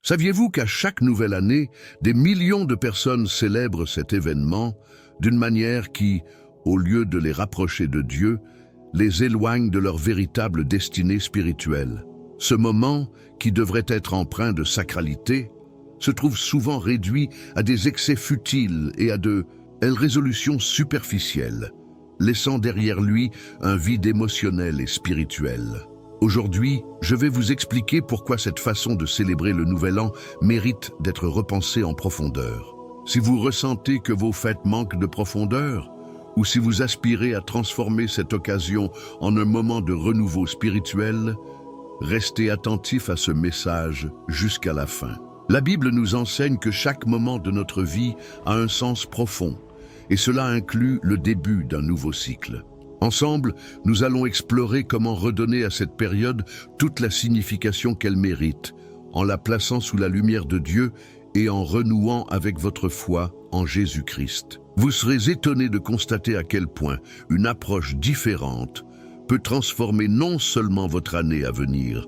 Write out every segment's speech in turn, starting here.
Saviez-vous qu'à chaque nouvelle année, des millions de personnes célèbrent cet événement d'une manière qui, au lieu de les rapprocher de Dieu, les éloigne de leur véritable destinée spirituelle? Ce moment, qui devrait être empreint de sacralité, se trouve souvent réduit à des excès futiles et à de résolutions superficielles, laissant derrière lui un vide émotionnel et spirituel. Aujourd'hui, je vais vous expliquer pourquoi cette façon de célébrer le Nouvel An mérite d'être repensée en profondeur. Si vous ressentez que vos fêtes manquent de profondeur, ou si vous aspirez à transformer cette occasion en un moment de renouveau spirituel, restez attentifs à ce message jusqu'à la fin. La Bible nous enseigne que chaque moment de notre vie a un sens profond, et cela inclut le début d'un nouveau cycle. Ensemble, nous allons explorer comment redonner à cette période toute la signification qu'elle mérite, en la plaçant sous la lumière de Dieu et en renouant avec votre foi en Jésus-Christ. Vous serez étonnés de constater à quel point une approche différente peut transformer non seulement votre année à venir,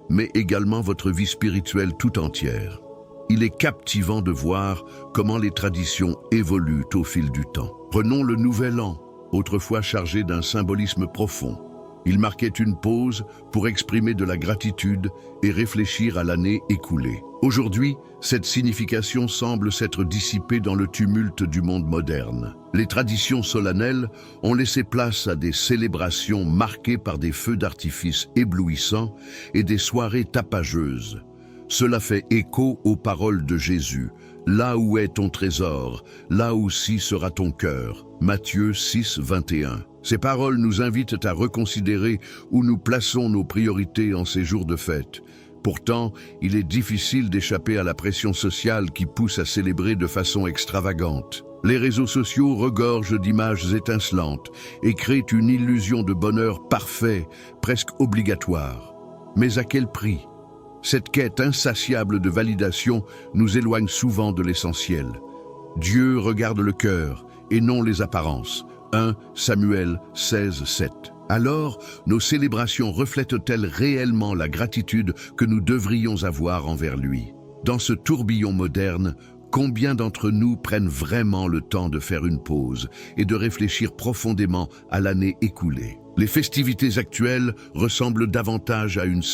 mais également votre vie spirituelle tout entière. Il est captivant de voir comment les traditions évoluent au fil du temps. Prenons le Nouvel An, autrefois chargé d'un symbolisme profond. Il marquait une pause pour exprimer de la gratitude et réfléchir à l'année écoulée. Aujourd'hui, cette signification semble s'être dissipée dans le tumulte du monde moderne. Les traditions solennelles ont laissé place à des célébrations marquées par des feux d'artifice éblouissants et des soirées tapageuses. Cela fait écho aux paroles de Jésus. Là où est ton trésor, là aussi sera ton cœur. Matthieu 6, 21. Ces paroles nous invitent à reconsidérer où nous plaçons nos priorités en ces jours de fête. Pourtant, il est difficile d'échapper à la pression sociale qui pousse à célébrer de façon extravagante. Les réseaux sociaux regorgent d'images étincelantes et créent une illusion de bonheur parfait, presque obligatoire. Mais à quel prix ? Cette quête insatiable de validation nous éloigne souvent de l'essentiel. Dieu regarde le cœur et non les apparences. 1 Samuel 16, 7. Alors, nos célébrations reflètent-elles réellement la gratitude que nous devrions avoir envers lui? Dans ce tourbillon moderne, combien d'entre nous prennent vraiment le temps de faire une pause et de réfléchir profondément à l'année écoulée? Les festivités actuelles ressemblent davantage à une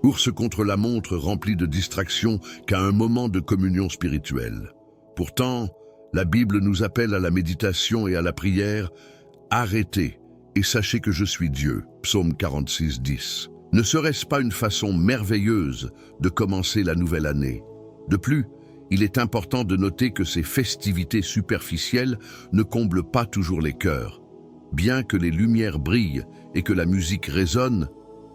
course contre la montre remplie de distractions qu'à un moment de communion spirituelle. Pourtant, la Bible nous appelle à la méditation et à la prière. Arrêtez et sachez que je suis Dieu. Psaume 46, 10. Ne serait-ce pas une façon merveilleuse de commencer la nouvelle année? De plus, il est important de noter que ces festivités superficielles ne comblent pas toujours les cœurs. Bien que les lumières brillent et que la musique résonne,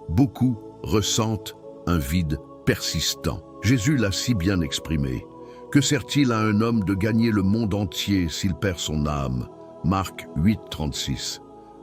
beaucoup ressentent un vide persistant. Jésus l'a si bien exprimé. Que sert-il à un homme de gagner le monde entier s'il perd son âme? Marc 8, 36.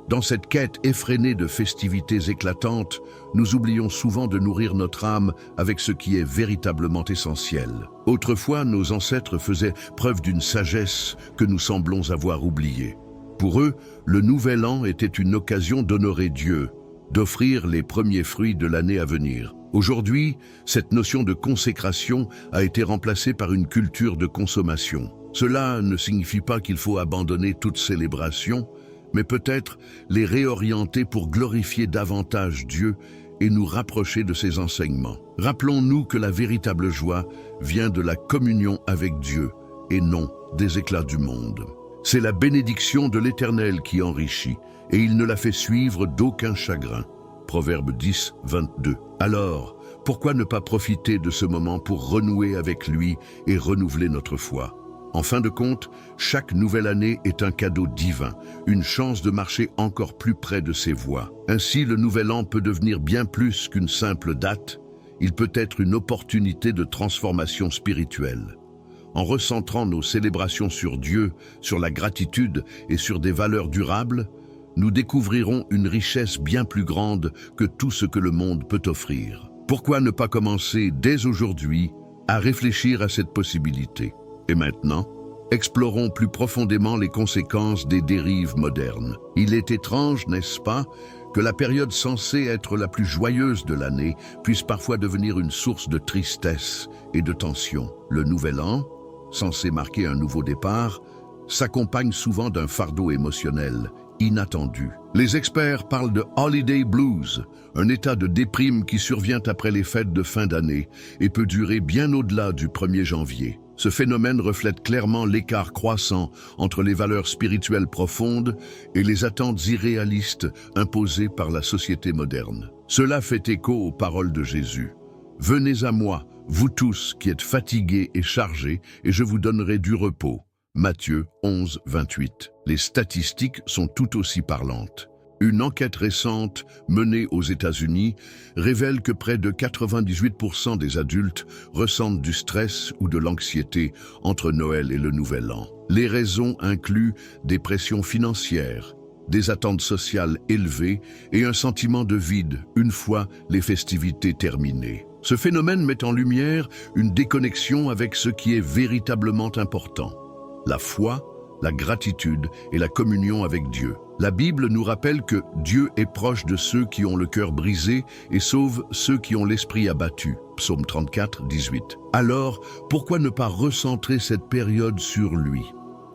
Dans cette quête effrénée de festivités éclatantes, nous oublions souvent de nourrir notre âme avec ce qui est véritablement essentiel. Autrefois, nos ancêtres faisaient preuve d'une sagesse que nous semblons avoir oubliée. Pour eux, le Nouvel An était une occasion d'honorer Dieu, d'offrir les premiers fruits de l'année à venir. Aujourd'hui, cette notion de consécration a été remplacée par une culture de consommation. Cela ne signifie pas qu'il faut abandonner toute célébration, mais peut-être les réorienter pour glorifier davantage Dieu et nous rapprocher de ses enseignements. Rappelons-nous que la véritable joie vient de la communion avec Dieu et non des éclats du monde. C'est la bénédiction de l'Éternel qui enrichit, et il ne la fait suivre d'aucun chagrin. Proverbe 10, 22. Alors, pourquoi ne pas profiter de ce moment pour renouer avec lui et renouveler notre foi? En fin de compte, chaque nouvelle année est un cadeau divin, une chance de marcher encore plus près de ses voies. Ainsi, le Nouvel An peut devenir bien plus qu'une simple date, il peut être une opportunité de transformation spirituelle. En recentrant nos célébrations sur Dieu, sur la gratitude et sur des valeurs durables, nous découvrirons une richesse bien plus grande que tout ce que le monde peut offrir. Pourquoi ne pas commencer dès aujourd'hui à réfléchir à cette possibilité? Et maintenant, explorons plus profondément les conséquences des dérives modernes. Il est étrange, n'est-ce pas, que la période censée être la plus joyeuse de l'année puisse parfois devenir une source de tristesse et de tension. Le Nouvel An, censé marquer un nouveau départ, s'accompagne souvent d'un fardeau émotionnel inattendu. Les experts parlent de holiday blues, un état de déprime qui survient après les fêtes de fin d'année et peut durer bien au-delà du 1er janvier. Ce phénomène reflète clairement l'écart croissant entre les valeurs spirituelles profondes et les attentes irréalistes imposées par la société moderne. Cela fait écho aux paroles de Jésus. « Venez à moi, vous tous qui êtes fatigués et chargés, et je vous donnerai du repos. » Matthieu 11, 28. Les statistiques sont tout aussi parlantes. Une enquête récente menée aux États-Unis révèle que près de 98% des adultes ressentent du stress ou de l'anxiété entre Noël et le Nouvel An. Les raisons incluent des pressions financières, des attentes sociales élevées et un sentiment de vide une fois les festivités terminées. Ce phénomène met en lumière une déconnexion avec ce qui est véritablement important: la foi, la gratitude et la communion avec Dieu. La Bible nous rappelle que Dieu est proche de ceux qui ont le cœur brisé et sauve ceux qui ont l'esprit abattu. Psaume 34, 18. Alors, pourquoi ne pas recentrer cette période sur lui?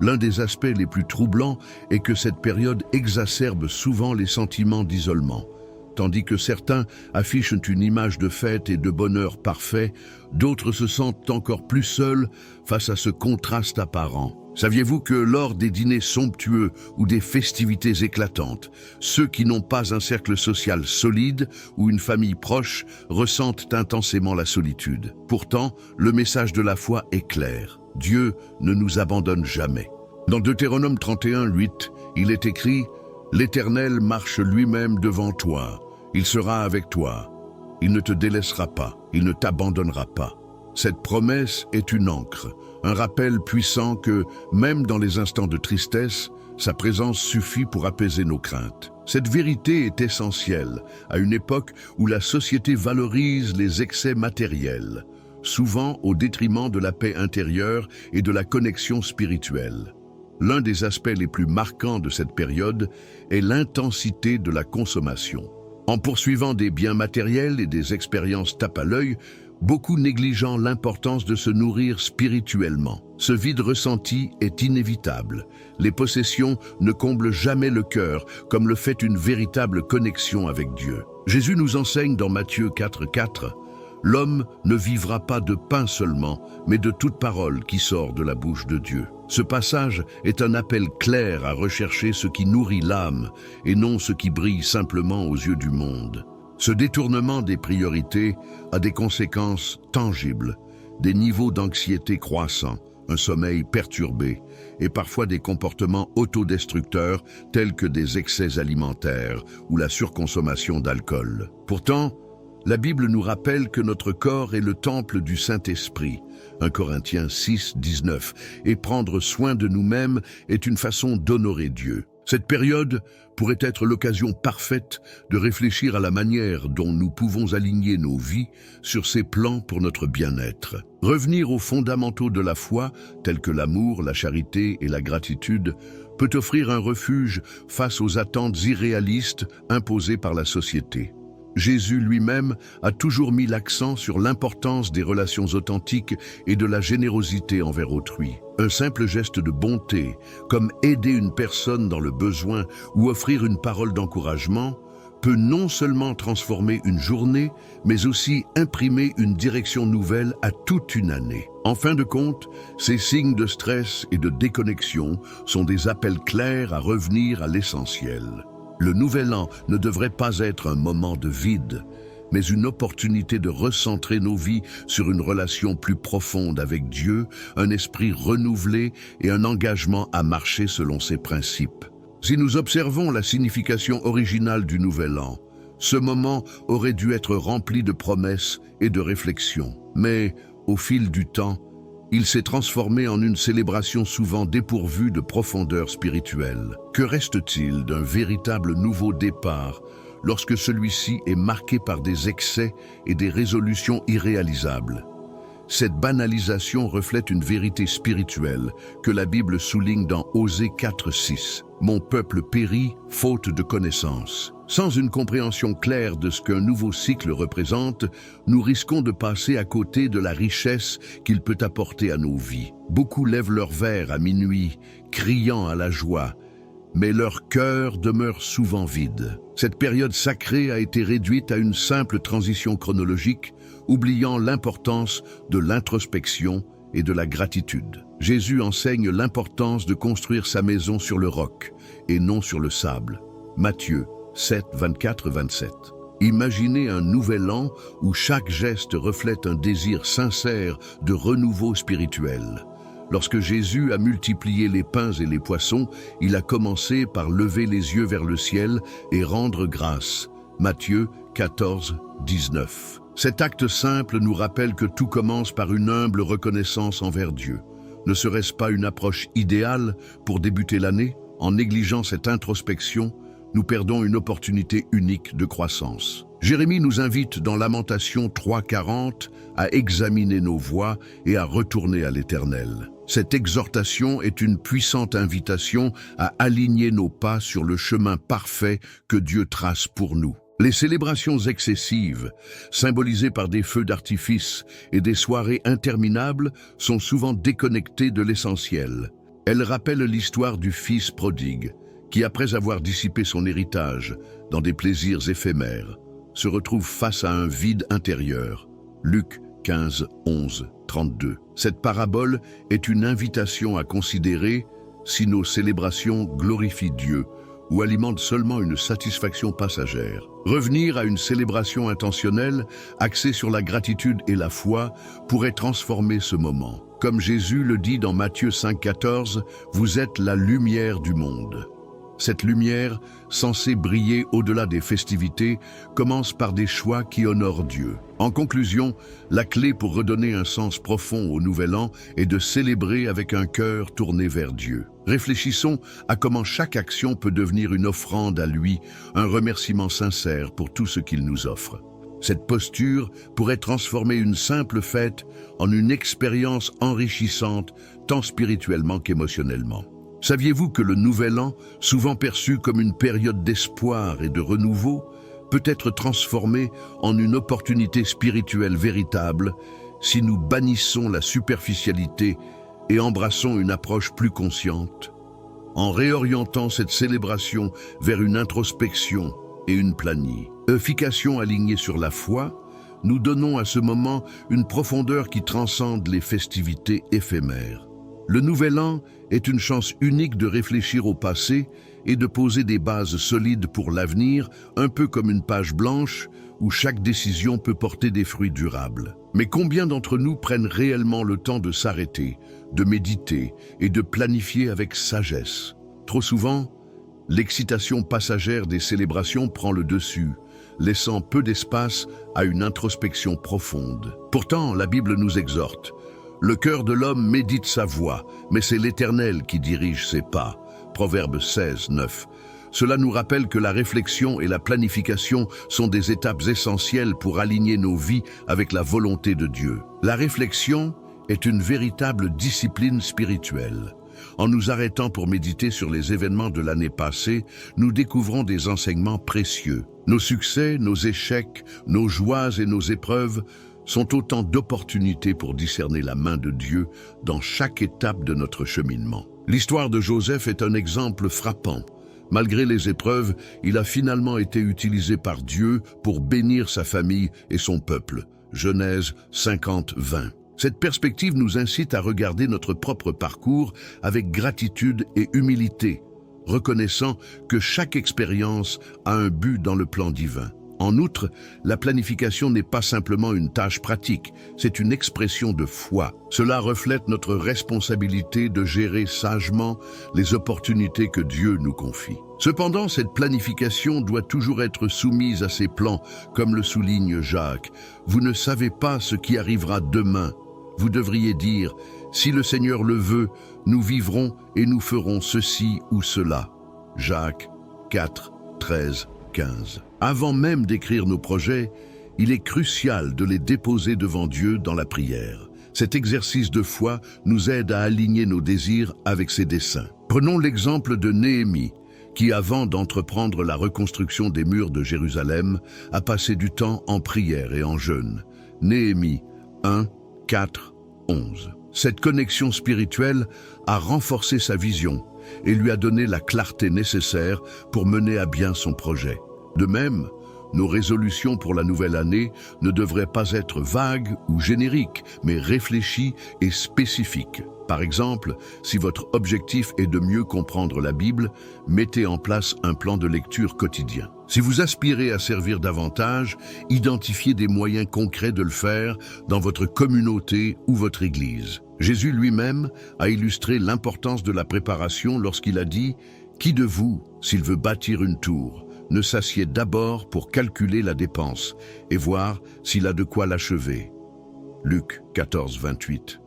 L'un des aspects les plus troublants est que cette période exacerbe souvent les sentiments d'isolement. Tandis que certains affichent une image de fête et de bonheur parfait, d'autres se sentent encore plus seuls face à ce contraste apparent. Saviez-vous que lors des dîners somptueux ou des festivités éclatantes, ceux qui n'ont pas un cercle social solide ou une famille proche ressentent intensément la solitude? Pourtant, le message de la foi est clair. Dieu ne nous abandonne jamais. Dans Deutéronome 31, 8, il est écrit « L'Éternel marche lui-même devant toi. Il sera avec toi. Il ne te délaissera pas. Il ne t'abandonnera pas. » Cette promesse est une ancre, un rappel puissant que, même dans les instants de tristesse, sa présence suffit pour apaiser nos craintes. Cette vérité est essentielle à une époque où la société valorise les excès matériels, souvent au détriment de la paix intérieure et de la connexion spirituelle. L'un des aspects les plus marquants de cette période est l'intensité de la consommation. En poursuivant des biens matériels et des expériences tape à l'œil, beaucoup négligeant l'importance de se nourrir spirituellement. Ce vide ressenti est inévitable. Les possessions ne comblent jamais le cœur, comme le fait une véritable connexion avec Dieu. Jésus nous enseigne dans Matthieu 4, 4, « L'homme ne vivra pas de pain seulement, mais de toute parole qui sort de la bouche de Dieu. » Ce passage est un appel clair à rechercher ce qui nourrit l'âme et non ce qui brille simplement aux yeux du monde. Ce détournement des priorités a des conséquences tangibles, des niveaux d'anxiété croissants, un sommeil perturbé et parfois des comportements autodestructeurs tels que des excès alimentaires ou la surconsommation d'alcool. Pourtant, la Bible nous rappelle que notre corps est le temple du Saint-Esprit, 1 Corinthiens 6, 19, et prendre soin de nous-mêmes est une façon d'honorer Dieu. Cette période pourrait être l'occasion parfaite de réfléchir à la manière dont nous pouvons aligner nos vies sur ses plans pour notre bien-être. Revenir aux fondamentaux de la foi, tels que l'amour, la charité et la gratitude, peut offrir un refuge face aux attentes irréalistes imposées par la société. Jésus lui-même a toujours mis l'accent sur l'importance des relations authentiques et de la générosité envers autrui. Un simple geste de bonté, comme aider une personne dans le besoin ou offrir une parole d'encouragement, peut non seulement transformer une journée, mais aussi imprimer une direction nouvelle à toute une année. En fin de compte, ces signes de stress et de déconnexion sont des appels clairs à revenir à l'essentiel. Le Nouvel An ne devrait pas être un moment de vide, mais une opportunité de recentrer nos vies sur une relation plus profonde avec Dieu, un esprit renouvelé et un engagement à marcher selon ses principes. Si nous observons la signification originale du Nouvel An, ce moment aurait dû être rempli de promesses et de réflexions. Mais, au fil du temps, il s'est transformé en une célébration souvent dépourvue de profondeur spirituelle. Que reste-t-il d'un véritable nouveau départ lorsque celui-ci est marqué par des excès et des résolutions irréalisables? Cette banalisation reflète une vérité spirituelle que la Bible souligne dans Osée 4, 6. « Mon peuple périt faute de connaissance. Sans une compréhension claire de ce qu'un nouveau cycle représente, nous risquons de passer à côté de la richesse qu'il peut apporter à nos vies. Beaucoup lèvent leur verre à minuit, criant à la joie, mais leur cœur demeure souvent vide. Cette période sacrée a été réduite à une simple transition chronologique, oubliant l'importance de l'introspection et de la gratitude. Jésus enseigne l'importance de construire sa maison sur le roc et non sur le sable. Matthieu 7, 24-27. Imaginez un nouvel an où chaque geste reflète un désir sincère de renouveau spirituel. Lorsque Jésus a multiplié les pains et les poissons, il a commencé par lever les yeux vers le ciel et rendre grâce. Matthieu 14, 19. Cet acte simple nous rappelle que tout commence par une humble reconnaissance envers Dieu. Ne serait-ce pas une approche idéale pour débuter l'année? En négligeant cette introspection, nous perdons une opportunité unique de croissance. Jérémie nous invite dans Lamentations 3:40 à examiner nos voies et à retourner à l'Éternel. Cette exhortation est une puissante invitation à aligner nos pas sur le chemin parfait que Dieu trace pour nous. Les célébrations excessives, symbolisées par des feux d'artifice et des soirées interminables, sont souvent déconnectées de l'essentiel. Elles rappellent l'histoire du fils prodigue, qui, après avoir dissipé son héritage dans des plaisirs éphémères, se retrouve face à un vide intérieur. Luc 15, 11, 32. Cette parabole est une invitation à considérer si nos célébrations glorifient Dieu ou alimentent seulement une satisfaction passagère. Revenir à une célébration intentionnelle, axée sur la gratitude et la foi, pourrait transformer ce moment. Comme Jésus le dit dans Matthieu 5,14, « Vous êtes la lumière du monde ». Cette lumière, censée briller au-delà des festivités, commence par des choix qui honorent Dieu. En conclusion, la clé pour redonner un sens profond au Nouvel An est de célébrer avec un cœur tourné vers Dieu. Réfléchissons à comment chaque action peut devenir une offrande à lui, un remerciement sincère pour tout ce qu'il nous offre. Cette posture pourrait transformer une simple fête en une expérience enrichissante, tant spirituellement qu'émotionnellement. Saviez-vous que le Nouvel An, souvent perçu comme une période d'espoir et de renouveau, peut être transformé en une opportunité spirituelle véritable si nous bannissons la superficialité et embrassons une approche plus consciente? En réorientant cette célébration vers une introspection et une planification alignée sur la foi, nous donnons à ce moment une profondeur qui transcende les festivités éphémères. Le Nouvel An est une chance unique de réfléchir au passé et de poser des bases solides pour l'avenir, un peu comme une page blanche où chaque décision peut porter des fruits durables. Mais combien d'entre nous prennent réellement le temps de s'arrêter, de méditer et de planifier avec sagesse? Trop souvent, l'excitation passagère des célébrations prend le dessus, laissant peu d'espace à une introspection profonde. Pourtant, la Bible nous exhorte. Le cœur de l'homme médite sa voie, mais c'est l'Éternel qui dirige ses pas. Proverbe 16, 9. Cela nous rappelle que la réflexion et la planification sont des étapes essentielles pour aligner nos vies avec la volonté de Dieu. La réflexion est une véritable discipline spirituelle. En nous arrêtant pour méditer sur les événements de l'année passée, nous découvrons des enseignements précieux. Nos succès, nos échecs, nos joies et nos épreuves sont autant d'opportunités pour discerner la main de Dieu dans chaque étape de notre cheminement. L'histoire de Joseph est un exemple frappant. Malgré les épreuves, il a finalement été utilisé par Dieu pour bénir sa famille et son peuple. Genèse 50, 20. Cette perspective nous incite à regarder notre propre parcours avec gratitude et humilité, reconnaissant que chaque expérience a un but dans le plan divin. En outre, la planification n'est pas simplement une tâche pratique, c'est une expression de foi. Cela reflète notre responsabilité de gérer sagement les opportunités que Dieu nous confie. Cependant, cette planification doit toujours être soumise à ses plans, comme le souligne Jacques. Vous ne savez pas ce qui arrivera demain. Vous devriez dire, si le Seigneur le veut, nous vivrons et nous ferons ceci ou cela. Jacques 4, 13, 15. Avant même d'écrire nos projets, il est crucial de les déposer devant Dieu dans la prière. Cet exercice de foi nous aide à aligner nos désirs avec ses desseins. Prenons l'exemple de Néhémie, qui, avant d'entreprendre la reconstruction des murs de Jérusalem, a passé du temps en prière et en jeûne. Néhémie 1, 4, 11. Cette connexion spirituelle a renforcé sa vision et lui a donné la clarté nécessaire pour mener à bien son projet. De même, nos résolutions pour la nouvelle année ne devraient pas être vagues ou génériques, mais réfléchies et spécifiques. Par exemple, si votre objectif est de mieux comprendre la Bible, mettez en place un plan de lecture quotidien. Si vous aspirez à servir davantage, identifiez des moyens concrets de le faire dans votre communauté ou votre Église. Jésus lui-même a illustré l'importance de la préparation lorsqu'il a dit « Qui de vous, s'il veut bâtir une tour, ne s'assied d'abord pour calculer la dépense et voir s'il a de quoi l'achever » Luc 14, 28.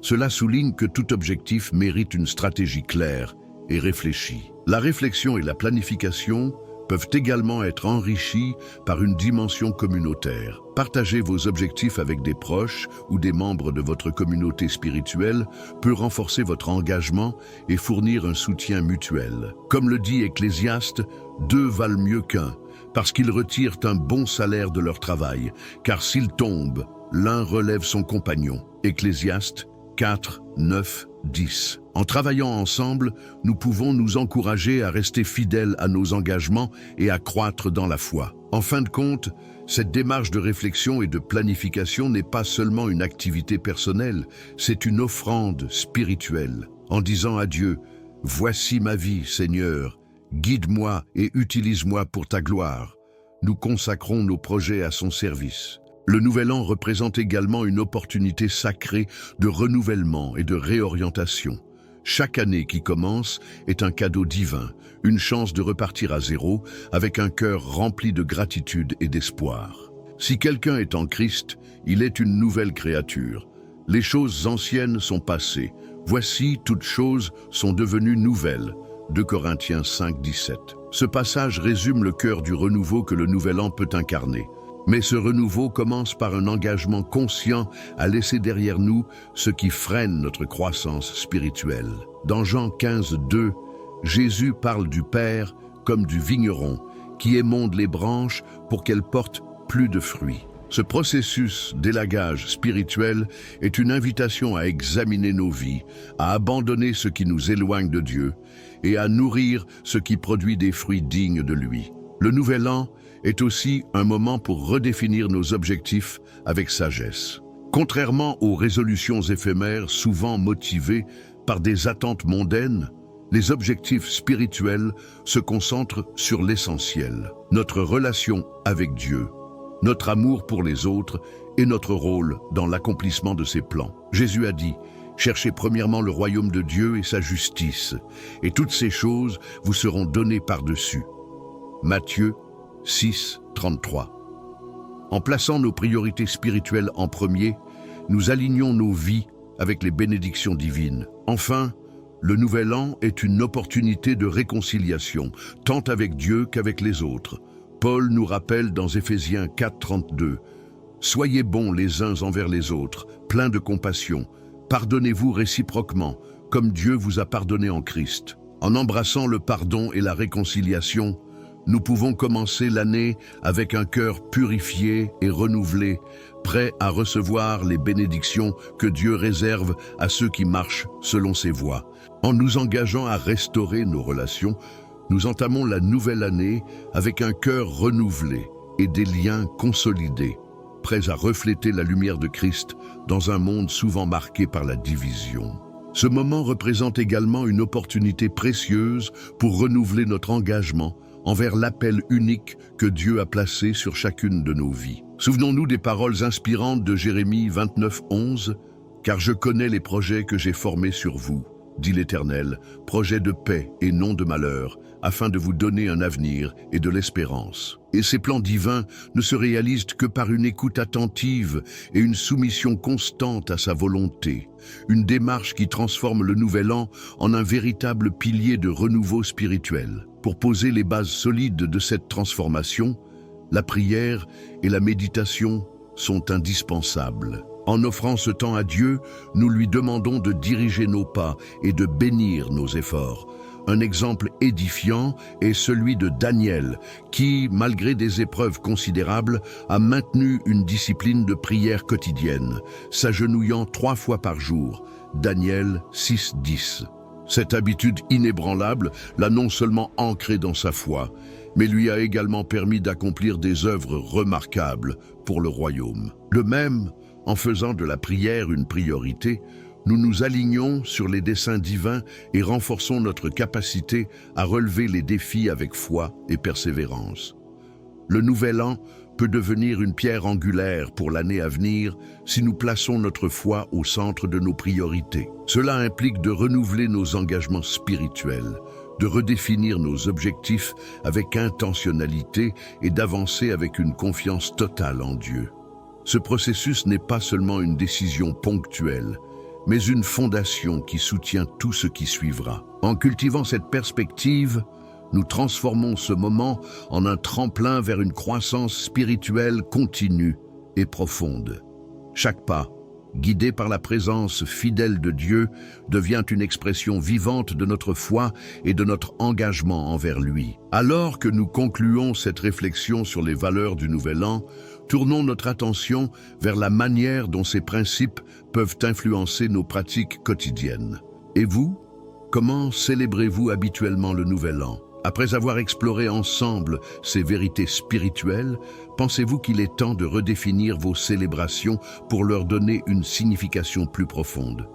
Cela souligne que tout objectif mérite une stratégie claire et réfléchie. La réflexion et la planification peuvent également être enrichies par une dimension communautaire. Partager vos objectifs avec des proches ou des membres de votre communauté spirituelle peut renforcer votre engagement et fournir un soutien mutuel. Comme le dit Ecclésiaste, deux valent mieux qu'un, parce qu'ils retirent un bon salaire de leur travail, car s'ils tombent, l'un relève son compagnon. Ecclésiaste 4, 9, 10. En travaillant ensemble, nous pouvons nous encourager à rester fidèles à nos engagements et à croître dans la foi. En fin de compte, cette démarche de réflexion et de planification n'est pas seulement une activité personnelle, c'est une offrande spirituelle. En disant à Dieu, « Voici ma vie, Seigneur, guide-moi et utilise-moi pour ta gloire », nous consacrons nos projets à son service. Le Nouvel An représente également une opportunité sacrée de renouvellement et de réorientation. Chaque année qui commence est un cadeau divin, une chance de repartir à zéro avec un cœur rempli de gratitude et d'espoir. Si quelqu'un est en Christ, il est une nouvelle créature. Les choses anciennes sont passées. Voici, toutes choses sont devenues nouvelles. 2 Corinthiens 5, 17. Ce passage résume le cœur du renouveau que le Nouvel An peut incarner. Mais ce renouveau commence par un engagement conscient à laisser derrière nous ce qui freine notre croissance spirituelle. Dans Jean 15, 2, Jésus parle du Père comme du vigneron qui émonde les branches pour qu'elles portent plus de fruits. Ce processus d'élagage spirituel est une invitation à examiner nos vies, à abandonner ce qui nous éloigne de Dieu et à nourrir ce qui produit des fruits dignes de lui. Le Nouvel An est aussi un moment pour redéfinir nos objectifs avec sagesse. Contrairement aux résolutions éphémères souvent motivées par des attentes mondaines, les objectifs spirituels se concentrent sur l'essentiel, notre relation avec Dieu, notre amour pour les autres et notre rôle dans l'accomplissement de ses plans. Jésus a dit « Cherchez premièrement le royaume de Dieu et sa justice, et toutes ces choses vous seront données par-dessus. » Matthieu 6, 33. En plaçant nos priorités spirituelles en premier, nous alignons nos vies avec les bénédictions divines. Enfin, le Nouvel An est une opportunité de réconciliation, tant avec Dieu qu'avec les autres. Paul nous rappelle dans Éphésiens 4, 32 « Soyez bons les uns envers les autres, pleins de compassion. Pardonnez-vous réciproquement, comme Dieu vous a pardonné en Christ. » En embrassant le pardon et la réconciliation, nous pouvons commencer l'année avec un cœur purifié et renouvelé, prêt à recevoir les bénédictions que Dieu réserve à ceux qui marchent selon ses voies. En nous engageant à restaurer nos relations, nous entamons la nouvelle année avec un cœur renouvelé et des liens consolidés, prêts à refléter la lumière de Christ dans un monde souvent marqué par la division. Ce moment représente également une opportunité précieuse pour renouveler notre engagement envers l'appel unique que Dieu a placé sur chacune de nos vies. Souvenons-nous des paroles inspirantes de Jérémie 29, 11 « Car je connais les projets que j'ai formés sur vous, dit l'Éternel, projets de paix et non de malheur, afin de vous donner un avenir et de l'espérance. » Et ces plans divins ne se réalisent que par une écoute attentive et une soumission constante à sa volonté, une démarche qui transforme le Nouvel An en un véritable pilier de renouveau spirituel. Pour poser les bases solides de cette transformation, la prière et la méditation sont indispensables. En offrant ce temps à Dieu, nous lui demandons de diriger nos pas et de bénir nos efforts. un exemple édifiant est celui de Daniel, qui, malgré des épreuves considérables, a maintenu une discipline de prière quotidienne, s'agenouillant 3 fois par jour. Daniel 6:10. Cette habitude inébranlable l'a non seulement ancré dans sa foi, mais lui a également permis d'accomplir des œuvres remarquables pour le royaume. De même, en faisant de la prière une priorité, nous nous alignons sur les desseins divins et renforçons notre capacité à relever les défis avec foi et persévérance. Le nouvel an peut devenir une pierre angulaire pour l'année à venir si nous plaçons notre foi au centre de nos priorités. Cela implique de renouveler nos engagements spirituels, de redéfinir nos objectifs avec intentionnalité et d'avancer avec une confiance totale en Dieu. Ce processus n'est pas seulement une décision ponctuelle, mais une fondation qui soutient tout ce qui suivra. En cultivant cette perspective, nous transformons ce moment en un tremplin vers une croissance spirituelle continue et profonde. Chaque pas, guidé par la présence fidèle de Dieu, devient une expression vivante de notre foi et de notre engagement envers lui. Alors que nous concluons cette réflexion sur les valeurs du Nouvel An, tournons notre attention vers la manière dont ces principes peuvent influencer nos pratiques quotidiennes. Et vous, comment célébrez-vous habituellement le Nouvel An ? Après avoir exploré ensemble ces vérités spirituelles, pensez-vous qu'il est temps de redéfinir vos célébrations pour leur donner une signification plus profonde ?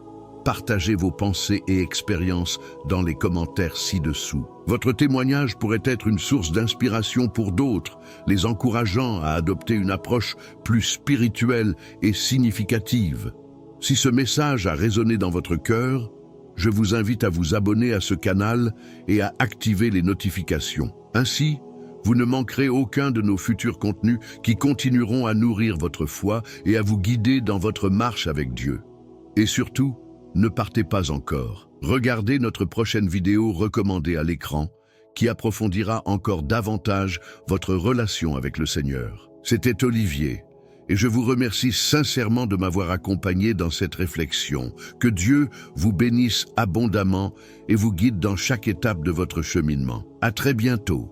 Partagez vos pensées et expériences dans les commentaires ci-dessous. Votre témoignage pourrait être une source d'inspiration pour d'autres, les encourageant à adopter une approche plus spirituelle et significative. Si ce message a résonné dans votre cœur, je vous invite à vous abonner à ce canal et à activer les notifications. Ainsi, vous ne manquerez aucun de nos futurs contenus qui continueront à nourrir votre foi et à vous guider dans votre marche avec Dieu. Et surtout, ne partez pas encore. Regardez notre prochaine vidéo recommandée à l'écran qui approfondira encore davantage votre relation avec le Seigneur. C'était Olivier. Et je vous remercie sincèrement de m'avoir accompagné dans cette réflexion. Que Dieu vous bénisse abondamment et vous guide dans chaque étape de votre cheminement. À très bientôt.